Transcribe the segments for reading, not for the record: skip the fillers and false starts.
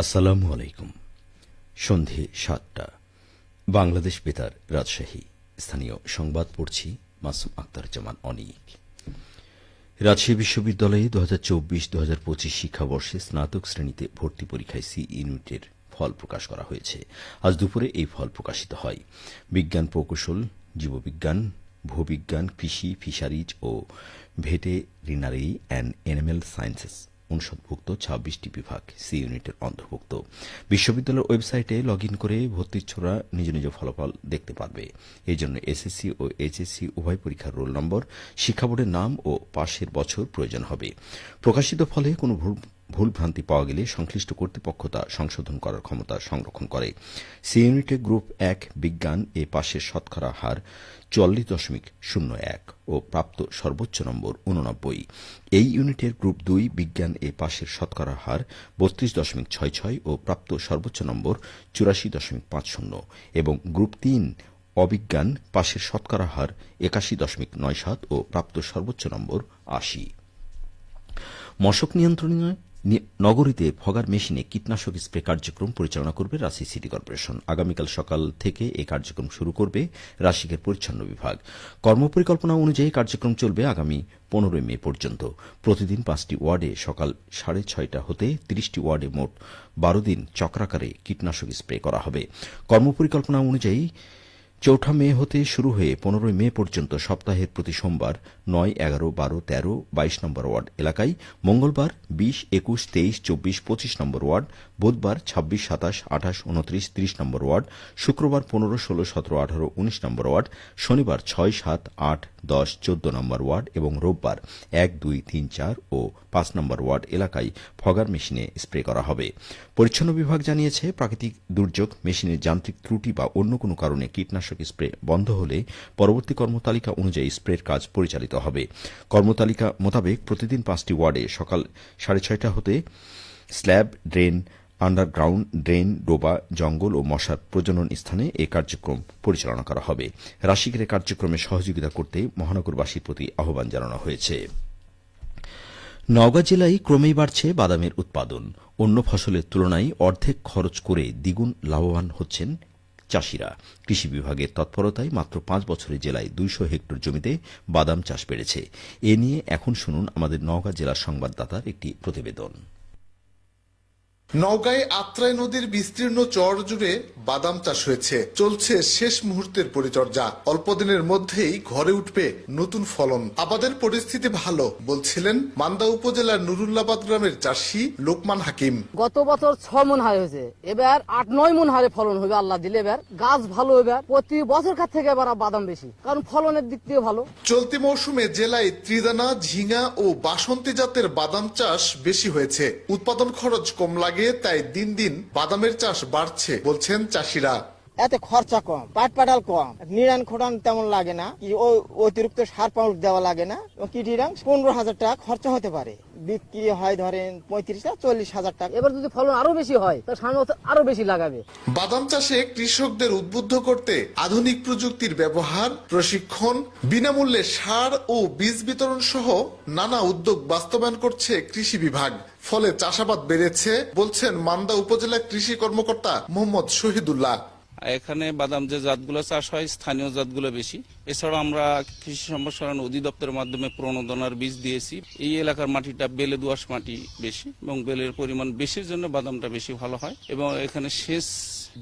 আসসালামু আলাইকুম। সন্ধে ৭টা, বাংলাদেশ বেতার, রাজশাহী। স্থানীয় সংবাদ পড়ছি মাসুম আক্তার জামান অনিক। রাজশাহী বিশ্ববিদ্যালয়ে ২০২৪-২০২৫ শিক্ষাবর্ষে স্নাতক শ্রেণীতে ভর্তি পরীক্ষায় সি ইউনিটের ফল প্রকাশ করা হয়েছে। আজ দুপুরে এই ফল প্রকাশিত হয়। বিজ্ঞান প্রকৌশল, জীববিজ্ঞান, ভূবিজ্ঞান, কৃষি, ফিশারিজ ও ভেটেরিনারি অ্যান্ড এনিম্যাল সায়েন্সেস অনুষদভুক্ত ২৬টি বিভাগ সি ইউনিটের অন্তর্ভুক্ত। বিশ্ববিদ্যালয়ের ওয়েবসাইটে লগ ইন করে ভর্তিচ্ছরা নিজ নিজ ফলাফল দেখতে পারবে। এই জন্য এসএসসি ও এইচএসসি উভয় পরীক্ষার রোল নম্বর, শিক্ষা বোর্ডের নাম ও পাশের বছর প্রয়োজন হবে। প্রকাশিত ফলে কোনো ভুলভ্রান্তি পাওয়া গেলে সংশ্লিষ্ট কর্তৃপক্ষ তা সংশোধন করার ক্ষমতা সংরক্ষণ করে। সি ইউনিটে গ্রুপ ১ বিজ্ঞান এ পাশের শতকরা হার ৪৪.০১ ও প্রাপ্ত সর্বোচ্চ নম্বর ৮৯। এই ইউনিটের গ্রুপ ২ বিজ্ঞান এ পাশের শতকরা হার ৩২.৬৬ ও প্রাপ্ত সর্বোচ্চ নম্বর ৮৪.৫০ এবং গ্রুপ ৩ অবিজ্ঞান পাশের শতকরা হার ৮১.৯৭ ও প্রাপ্ত সর্বোচ্চ নম্বর ৮০। মশক নিয়ন্ত্রণে নগরীতে ফগার মেশিনে কীটনাশক স্প্রে কার্যক্রম পরিচালনা করবে রাজশাহী সিটি কর্পোরেশন। আগামীকাল সকাল থেকে এই কার্যক্রম শুরু করবে রাজশাহীর পরিচ্ছন্ন বিভাগ। কর্মপরিকল্পনা অনুযায়ী কার্যক্রম চলবে আগামী ১৫ মে পর্যন্ত। প্রতিদিন ৫টি ওয়ার্ডে সকাল ৬:৩০ হতে ৩০টি ওয়ার্ডে মোট ১২ দিন চক্রাকারে কীটনাশক স্প্রে করা হবে। কর্মপরিকল্পনা অনুযায়ী ৪ মে হতে শুরু হয়ে ১৫ মে পর্যন্ত সপ্তাহের প্রতি সোমবার ৯, ১১, ১২, ১৩, ২২ নম্বর ওয়ার্ড এলাকায়, মঙ্গলবার ২০, ২১, ২৩, ২৪, ২৫ নম্বর ওয়ার্ড, বুধবার ২৬, ২৭, ২৮, ২৯, ৩০ নম্বর ওয়ার্ড, শুক্রবার ১৫, ১৬, ১৭, ১৮, ১৯ নম্বর ওয়ার্ড, শনিবার ৬, ৭, ৮, ১০, ১৪ নম্বর ওয়ার্ড এবং রোববার ১, ২, ৩, ৪ ও ৫ নম্বর ওয়ার্ড এলাকায় ফগার মেশিনে স্প্রে করা হবে। পরিচ্ছন্ন বিভাগ জানিয়েছে, প্রাকৃতিক দুর্যোগ, মেশিনের যান্ত্রিক ত্রুটি বা অন্য কোনো কারণে কীটনাশক স্প্রে বন্ধ হলে পরবর্তী কর্মতালিকা অনুযায়ী স্প্রের কাজ পরিচালিত হবে। কর্মতালিকা মোতাবেক প্রতিদিন ৫টি ওয়ার্ডে সকাল ৬:৩০ হতে স্ল্যাব, ড্রেন, আন্ডারগ্রাউন্ড ড্রেন, ডোবা, জঙ্গল ও মশার প্রজনন স্থানে এ কার্যক্রম পরিচালনা করা হবে। রাশিকের কার্যক্রমে সহযোগিতা করতে মহানগরবাসীর প্রতি আহ্বান জানানো হয়েছে। নওগাঁ জেলায় ক্রমেই বাড়ছে বাদামের উৎপাদন। অন্য ফসলের তুলনায় অর্ধেক খরচ করে দ্বিগুণ লাভবান হচ্ছেন চাষিরা। কৃষি বিভাগের তৎপরতায় মাত্র ৫ বছরে জেলায় ২০০ হেক্টর জমিতে বাদাম চাষ বেড়েছে। এ নিয়ে এখন শুনুন আমাদের নওগাঁ জেলার সংবাদদাতার একটি প্রতিবেদন। নওগাঁয় আত্রাই নদীর বিস্তীর্ণ চর জুড়ে বাদাম চাষ হয়েছে। চলছে শেষ মুহূর্তের পরিচর্যা। অল্প দিনের মধ্যেই ঘরে উঠবে নতুন ফলন। আবাদের পরিস্থিতি ভালো বলছিলেন মান্দা উপজেলার নুরুল্লাবাদ গ্রামের চাষী লোকমান হাকিম। গত বছর ৬ মণ হারে হয়েছে, এবার ৮-৯ মণ হারে ফলন হবে আল্লাহ দিলে। এবার গাছ ভালো, এবার প্রতি বছর থেকে এবার বাদাম বেশি, কারণ ফলনের দিক দিয়ে ভালো। চলতি মৌসুমে জেলায় ত্রিদানা, ঝিঙা ও বাসন্তী জাতের বাদাম চাষ বেশি হয়েছে। উৎপাদন খরচ কম লাগে, তাই দিন দিন বাদামের চাষ বাড়ছে বলছেন চাষিরা। এতে খরচা কম, পাটাল কম, নিরান খোড়ান তেমন লাগে না, অতিরিক্ত সার পাউডার দেওয়া লাগে না। কিটিরাং ১৫,০০০ টাকা খরচা হতে পারে, বিক্রি হয় ধরেন ৩৫,০০০-৪০,০০০ টাকা। এবার যদি ফলন আরো বেশি হয় তাহলে সামনে বছর আরো বেশি লাগাবে। বাদাম চাষে কৃষকদের উদ্বুদ্ধ করতে আধুনিক প্রযুক্তির ব্যবহার, প্রশিক্ষণ, বিনামূল্যে সার ও বীজ বিতরণ সহ নানা উদ্যোগ বাস্তবায়ন করছে কৃষি বিভাগ। ফলে চাষাবাদ বেড়েছে বলছেন মান্দা উপজেলা কৃষি কর্মকর্তা মোহাম্মদ শহীদুল্লাহ। এখানে বাদাম যে জাতগুলো চাষ হয় স্থানীয় জাতগুলো বেশি। এছাড়া আমরা কৃষি সম্প্রসারণ অধিদপ্তরের মাধ্যমে প্রণোদনার বীজ দিয়েছি। এই এলাকার মাটিটা বেলে দোআঁশ মাটি বেশি এবং বেলের পরিমাণ বেশির জন্য বাদামটা বেশি ভালো হয় এবং এখানে সেচ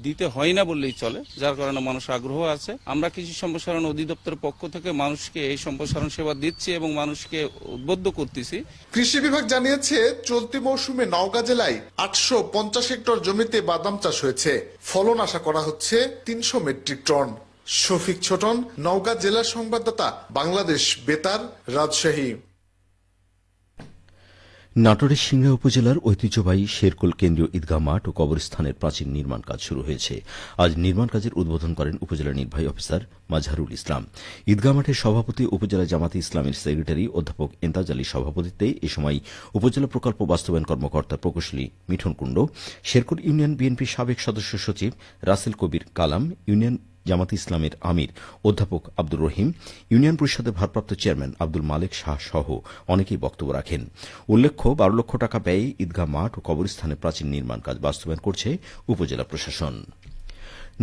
দিতে হয় না বললেই চলে, যার কারণে মানুষ আগ্রহ আছে। আমরা কৃষি সম্প্রসারণ অধিদপ্তরের পক্ষ থেকে মানুষকে এই সম্প্রসারণ সেবা দিচ্ছি এবং মানুষকে উদ্বুদ্ধ করতেছি। কৃষি বিভাগ জানিয়েছে, চলতি মৌসুমে নওগাঁ জেলায় ৮৫০ হেক্টর জমিতে বাদাম চাষ হয়েছে। ফলন আশা করা হচ্ছে ৩০০ মেট্রিক টন। শফিক ছোটন, নওগাঁ জেলার সংবাদদাতা, বাংলাদেশ বেতার, রাজশাহী। নাটোরের সিংড়া উপজেলার ঐতিহ্যবাহী শেরকুল কেন্দ্রীয় ঈদগাহ মাঠ ও কবরস্থানের প্রাচীর নির্মাণ কাজ শুরু হয়েছে। আজ নির্মাণ কাজের উদ্বোধন করেন উপজেলা নির্বাহী অফিসার মাজহারুল ইসলাম। ঈদগাহ মাঠের সভাপতি উপজেলা জামাতে ইসলামের সেক্রেটারি অধ্যাপক এন্তাজ আলীর সভাপতিত্বে এ সময় উপজেলা প্রকল্প বাস্তবায়ন কর্মকর্তা প্রকৌশলী মিঠন কুণ্ড, শেরকুল ইউনিয়ন বিএনপির সাবেক সদস্য সচিব রাসেল কবির কালাম, ইউনিয়ন জামাতে ইসলামের আমির অধ্যাপক আব্দুর রহিম, ইউনিয়ন পরিষদের ভারপ্রাপ্ত চেয়ারম্যান আব্দুল মালেক শাহ সহ অনেকেই বক্তব্য রাখেন। উল্লেখ্য ১২ লক্ষ টাকা ব্যয়ে ঈদগাহ মাঠ ও কবরস্থানে প্রাচীর নির্মাণ কাজ বাস্তবায়ন করছে উপজেলা প্রশাসন।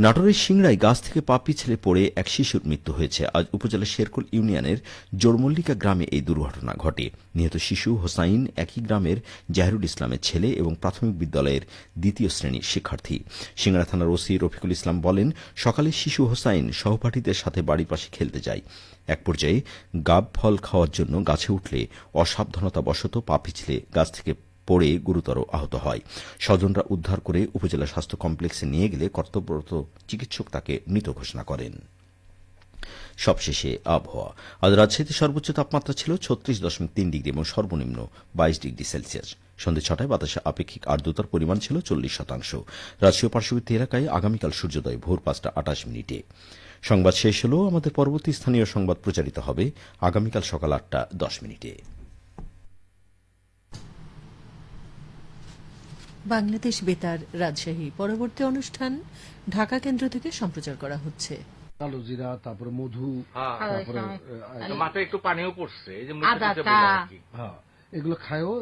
নাটোরের সিংড়ায় গাছ থেকে পা পিছলে পড়ে এক শিশুর মৃত্যু হয়েছে। আজ উপজেলার শেরকুল ইউনিয়নের জোরমল্লিকা গ্রামে এই দুর্ঘটনা ঘটে। নিহত শিশু হোসাইন একই গ্রামের জাহিরুল ইসলামের ছেলে এবং প্রাথমিক বিদ্যালয়ের ২য় শ্রেণীর শিক্ষার্থী। সিংড়া থানার ওসি রফিকুল ইসলাম বলেন, সকালে শিশু হোসাইন সহপাঠীদের সাথে বাড়ির পাশে খেলতে যায়। এক পর্যায়ে গাব ফল খাওয়ার জন্য গাছে উঠলে অসাবধানতাবশত পা পিছলে গাছ থেকে পড়ে গুরুতর আহত হয়। স্বজনরা উদ্ধার করে উপজেলা স্বাস্থ্য কমপ্লেক্সে নিয়ে গেলে কর্তব্যরত চিকিৎসক তাকে মৃত ঘোষণা করেন। সবশেষে আবহাওয়া। আজ রাজশাহীতে সর্বোচ্চ তাপমাত্রা ছিল ৩৬.৩ ডিগ্রি এবং সর্বনিম্ন ২২ ডিগ্রি সেলসিয়াস। সন্ধ্যে ৬টায় বাতাসে আপেক্ষিক আর্দ্রতার পরিমাণ ছিল ৪০%। রাজশাহী পার্শ্ববর্তী এলাকায় আগামীকাল সূর্যোদয় ভোর ৫টা ২৮ মিনিটে। সংবাদ শেষ হল। আমাদের পরবর্তী স্থানীয় সংবাদ প্রচারিত হবে আগামীকাল সকাল ৮টা ১০ মিনিটে। বাংলাদেশ বেতার রাজশাহী। পরবর্তী অনুষ্ঠান ঢাকা কেন্দ্র থেকে সম্প্রচার করা হচ্ছে। কালো জিরা, তারপরে মধু, তারপরে মাথায় একটু পানিও পড়ছে, এই যে হ্যাঁ, এগুলো খায়ও।